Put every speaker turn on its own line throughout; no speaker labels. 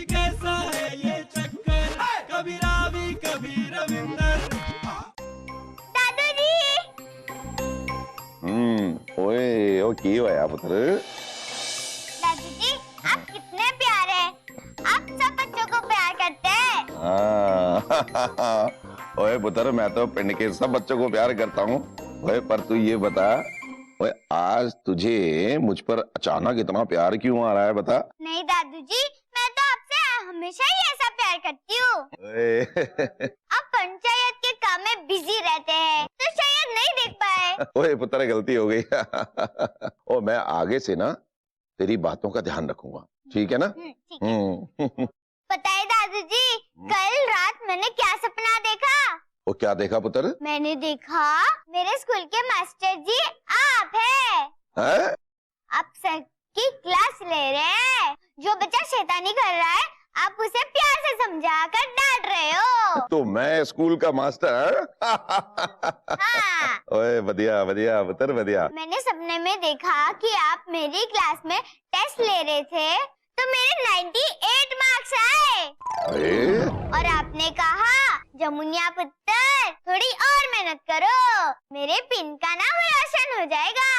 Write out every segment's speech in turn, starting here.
कैसा है ये चक्कर, कभी रावी कभी रविंदर।
दादाजी।
ओए ओ की होया पुत्र?
दादाजी आप कितने प्यारे हैं, आप सब बच्चों को प्यार करते हैं।
ओए पुत्र मैं तो पिंड के सब बच्चों को प्यार करता हूँ। ओए पर तू ये बता, ओए आज तुझे मुझ पर अचानक इतना प्यार क्यों आ रहा है बता?
नहीं दादूजी, मैं तो आपसे हमेशा ही ऐसा प्यार करती हूँ। आप पंचायत के काम में बिजी रहते हैं तो शायद नहीं देख पाए।
ओए पुत्र गलती हो गई। ओ मैं आगे से ना तेरी बातों का ध्यान रखूंगा, ठीक है ना?
ठीक है। बताइए दादूजी, कल रात मैंने क्या सपना देखा?
वो क्या देखा पुत्र?
मैंने देखा मेरे स्कूल के मास्टर जी आप हैं। आप सर की क्लास ले रहे हैं। जो बच्चा शैतानी कर रहा है आप उसे प्यार से समझा कर डांट रहे हो।
तो मैं स्कूल का मास्टर?
हाँ।
ओए बढ़िया बढ़िया पुत्र बढ़िया।
मैंने सपने में देखा कि आप मेरी क्लास में टेस्ट ले रहे थे तो मेरे 98 मार्क्स आए। और आपने कहा जमुनिया पुत्र थोड़ी और मेहनत करो, मेरे पिन का नाम रोशन हो जाएगा।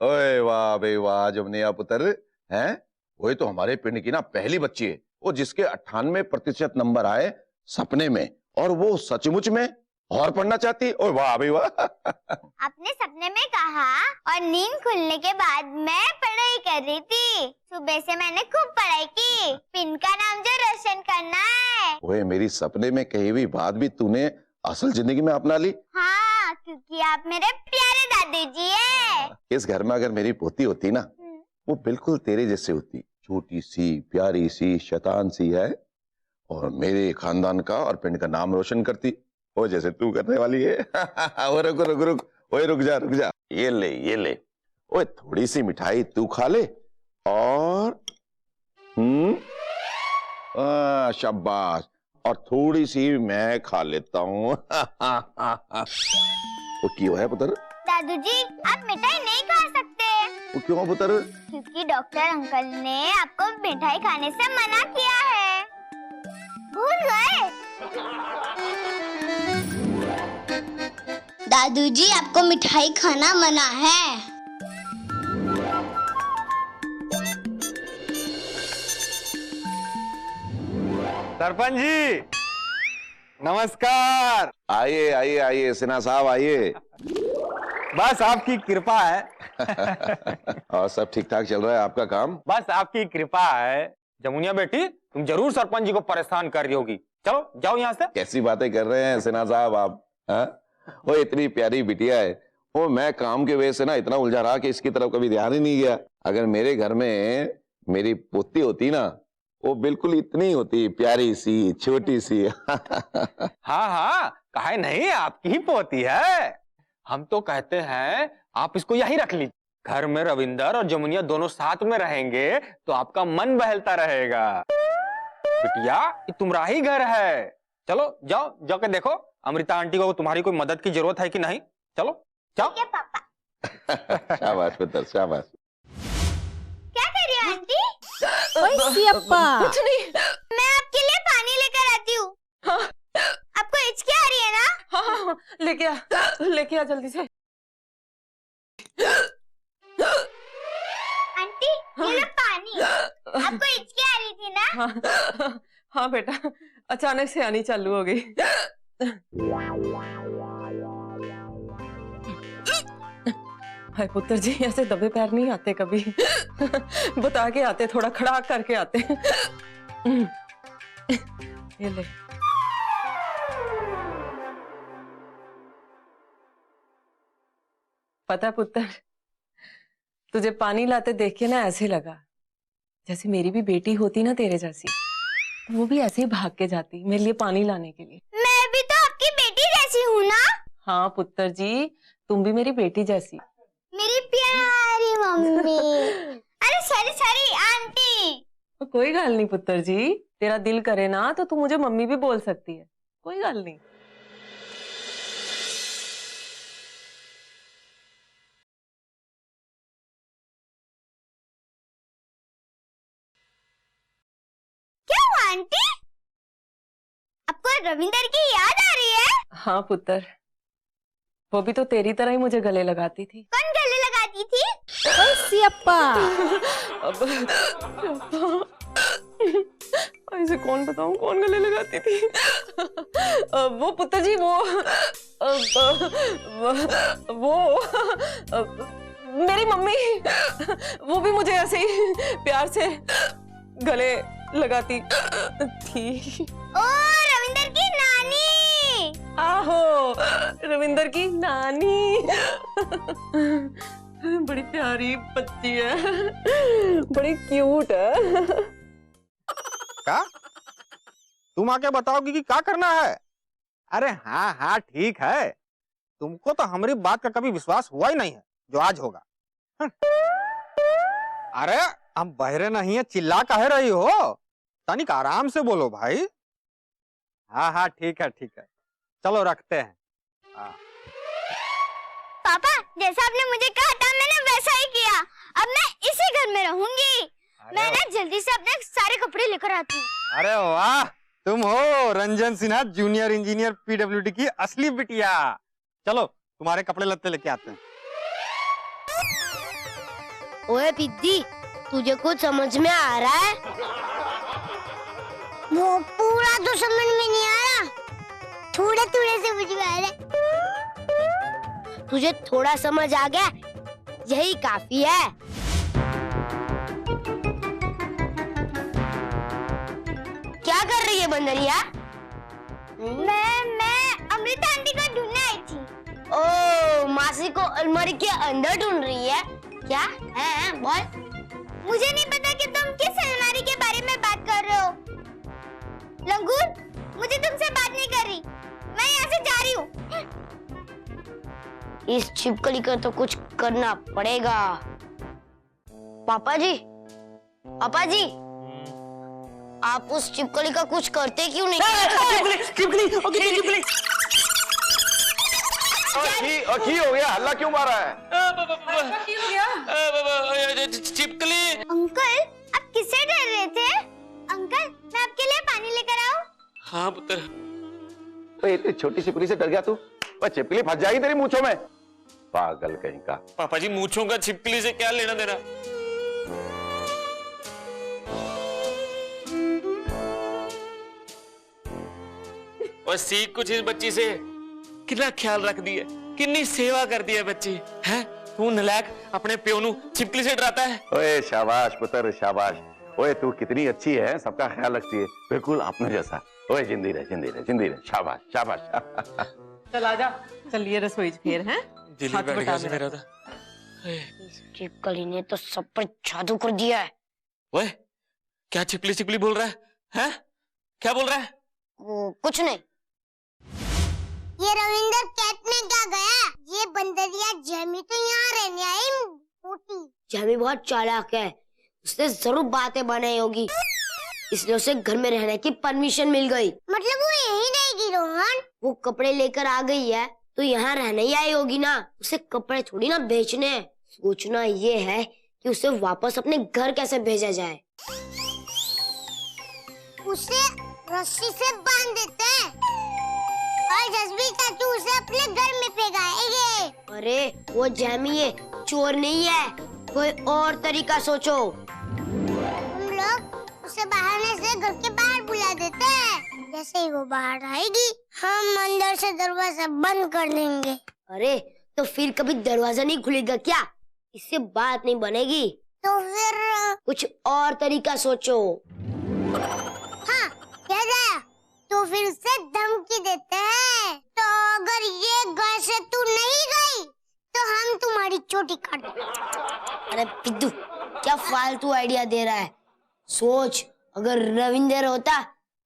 ओए वाह बे वाह जमुनिया पुत्र, हैं? वही तो हमारे पिंड की ना पहली बच्ची है, वो जिसके 98% नंबर आए सपने में, और वो सचमुच में और पढ़ना चाहती। ओए वाह बे वाह।
आपने सपने में कहा और नींद खुलने के बाद मैं पढ़ाई कर रही थी। सुबह से मैंने खूब पढ़ाई की, पिन का नाम जो रोशन करना है।
ओए मेरी सपने में कही हुई बात भी तूने असल जिंदगी में अपना ली?
हाँ, क्योंकि आप मेरे प्यारे दादाजी हैं।
इस घर में अगर मेरी पोती होती ना, वो बिल्कुल तेरे जैसे होती, छोटी सी प्यारी सी शैतान सी है, और मेरे खानदान का और पिंड का नाम रोशन करती, वो जैसे तू करने वाली है। ओ रुक रुक रुक, ओए रुक जा, ये ले ये ले, ओए थोड़ी सी मिठाई तू खा ले, और शाबाश, और थोड़ी सी मैं खा लेता हूँ। वो क्यों है पुत्र?
दादूजी आप मिठाई नहीं खा सकते।
वो क्यों पुत्र?
क्योंकि डॉक्टर अंकल ने आपको मिठाई खाने से मना किया है। भूल गए? दादूजी आपको मिठाई खाना मना है।
सरपंच जी नमस्कार।
आइए आइए आइए सिन्हा साहब आइए।
बस आपकी कृपा है।
और सब ठीक ठाक चल रहा है आपका काम?
बस आपकी कृपा है। जमुनिया बेटी तुम जरूर सरपंच जी को परेशान कर रही होगी, चलो जाओ यहाँ से।
कैसी बातें कर रहे हैं सिन्हा साहब आप? वो इतनी प्यारी बिटिया है, वो मैं काम की वजह से ना इतना उलझा रहा कि इसकी तरफ कभी ध्यान ही नहीं गया। अगर मेरे घर में मेरी पोती होती ना, वो बिल्कुल इतनी होती, प्यारी सी छोटी सी।
हाँ हाँ काहे नहीं, आपकी ही पोती है। हम तो कहते हैं आप इसको यहीं रख लीजिए, घर में रविंदर और जमुनिया दोनों साथ में रहेंगे तो आपका मन बहलता रहेगा। बिटिया ये तुम्हारा ही घर है, चलो जाओ जाके देखो अमृता आंटी को तुम्हारी कोई मदद की जरूरत है कि नहीं, चलो जाओ।
पापा।
शाबाश पुत्र शाबाश।
क्या कर रही हो आंटी?
कुछ नहीं।
मैं आपके लिए पानी लेकर आती हूँ।
हाँ।
आपको हिचकी आ रही है ना?
हाँ, लेके आ जल्दी से।
आंटी ये लो पानी। आपको हिचकी आ रही थी ना?
हाँ बेटा, अचानक से आनी चालू हो गई। हाय पुत्र जी, ऐसे दबे पैर नहीं आते कभी। बता के आते, थोड़ा खड़ा करके आते। ये ले। पता पुत्र, तुझे पानी लाते देख के ना ऐसे लगा जैसे मेरी भी बेटी होती ना तेरे जैसी, तो वो भी ऐसे ही भाग के जाती मेरे लिए पानी लाने के लिए।
मैं भी तो आपकी बेटी जैसी हूँ ना?
हाँ पुत्र जी, तुम भी मेरी बेटी जैसी।
मेरी प्यारी मम्मी। अरे सॉरी आंटी।
कोई गल नहीं पुत्र जी, तेरा दिल करे ना तो तू मुझे मम्मी भी बोल सकती है, कोई गल नहीं।
आंटी, आपको रविंदर की याद आ रही है?
हाँ पुत्र, वो भी तो तेरी तरह ही मुझे गले लगाती थी।
कौन गले लगाती थी?
ऐसे कौन बताऊं कौन गले लगाती थी? वो पुत्र जी, वो मेरी मम्मी, वो भी मुझे ऐसे ही प्यार से गले लगाती थी।
ओ, रविंदर की नानी।
आहो, रविंदर की नानी। बड़ी प्यारी बच्ची है, बड़ी क्यूट है।
क्या तुम आके बताओगी कि क्या करना है? अरे हाँ हाँ ठीक है, तुमको तो हमारी बात का कभी विश्वास हुआ ही नहीं है जो आज होगा। अरे हम बहरे नहीं है, चिल्ला काहे रही हो? तनिक आराम से बोलो भाई। हाँ हाँ ठीक है, चलो रखते हैं। हाँ।
पापा, जैसा आपने मुझे कहा था मैंने वैसा ही किया। अब मैं इसी घर में रहूंगी। मैं ना जल्दी से अपने सारे कपड़े लेकर आती हूँ।
अरे वाह, तुम हो Ranjan Sinha junior engineer PWD की असली बिटिया। चलो तुम्हारे कपड़े लत्ते लेके आते हैं।
ओए पिद्दी, तुझे कुछ समझ में आ रहा है? वो पूरा तो समझ में नहीं आ रहा, थोड़ा थोड़ा समझ में आ रहा है। तुझे थोड़ा समझ आ गया, यही काफी है। क्या कर रही है बंदरिया? मैं अमृता आंटी को ढूंढने आई थी। ओ, मासी को अलमारी के अंदर ढूंढ रही है क्या? है बोल। मुझे नहीं पता कि तुम किस अलमारी के बारे में बात कर रहे हो। लंगूर, मुझे तुमसे बात नहीं कर रही, मैं यहाँ से जा रही हूँ। इस छिपकली का तो कुछ करना पड़ेगा। पापा जी, आप उस छिपकली का कुछ करते क्यों नहीं?
की हो गया, हल्ला क्यों मारा है?
चिपकली।
अंकल, आप किससे डर रहे थे? अंकल, मैं आपके लिए पानी लेकर आऊं?
हाँ पुत्र।
ओए, इतनी छोटी सी पुली से डर गया तू? ओए, छिपकली फंस जाएगी तेरी मूंछों में, पागल कहीं का।
पापा जी, मूंछों का छिपकली से क्या लेना देना? और सीख कुछ इस बच्ची से। कितना ख्याल रख दिया, कितनी सेवा कर दी है बच्ची है। तू नलायक अपने प्यो नू छिपकली से डराता है।
ओए शाबाश पुत्र, शाबाश। ओए तू कितनी अच्छी है, सबका ख्याल रखती है, बिल्कुल अपने जैसा। ओए जिंदी रहे, शाबाश।
चल आजा, चलिए रसोई फिर हैं।
दिल ही बैठ गया मेरा था।
छिपकली ने तो सब पर जादू कर दिया है।
ओए, क्या छिपकली बोल रहा है? हैं? क्या बोल रहा है?
वो कुछ नहीं। ये रविंदर कैट में क्या गया? ये बंदरिया जेमी तो यहाँ रहने आई मोटी। जेमी बहुत चालाक है, उसने जरूर बातें बनाई होगी, इसलिए उसे घर में रहने की परमिशन मिल गई। मतलब वो यही रहेगी रोहन? वो कपड़े लेकर आ गई है तो यहाँ रहने ही आई होगी ना, उसे कपड़े थोड़ी ना बेचने। सोचना ये है कि उसे वापस अपने घर कैसे भेजा जाए। उसे रस्सी से बांध देते हैं और जसबीर चाचू उसे अपने घर में फेंकाएंगे। अरे वो जैमी है, चोर नहीं है, कोई और तरीका सोचो। हम लोग उसे बहाने से घर के बाहर बुला देते हैं, जैसे ही वो बाहर आएगी हम अंदर से दरवाजा बंद कर देंगे। अरे तो फिर कभी दरवाजा नहीं खुलेगा क्या? इससे बात नहीं बनेगी। तो फिर कुछ और तरीका सोचो। हाँ, क्या जाया? तो फिर उससे धमकी देते हैं, तो अगर ये घर से तू नहीं गई तो हम तुम्हारी चोटी काट देंगे। अरे पिद्दू, क्या फालतू आइडिया दे रहा है? सोच, अगर रविंदर होता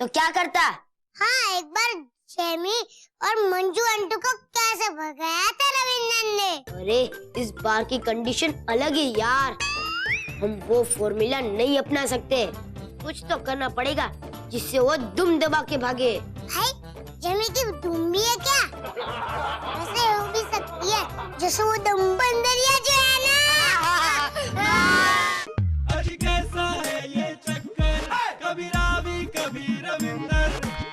तो क्या करता? हाँ, एक बार जेमी और मंजू आंटी को कैसे भगाया था रविंदर ने। अरे इस बार की कंडीशन अलग है यार, हम वो फॉर्मूला नहीं अपना सकते, कुछ तो करना पड़ेगा जिससे वो दुम दबा के भागे। हाय, जेमी की दुम भी है क्या? वैसे हो भी सकती है, जैसे वो दुम बंदरिया जो है ना।
अजी कैसा है ये चक्कर, कभी रावी कभी
रविंदर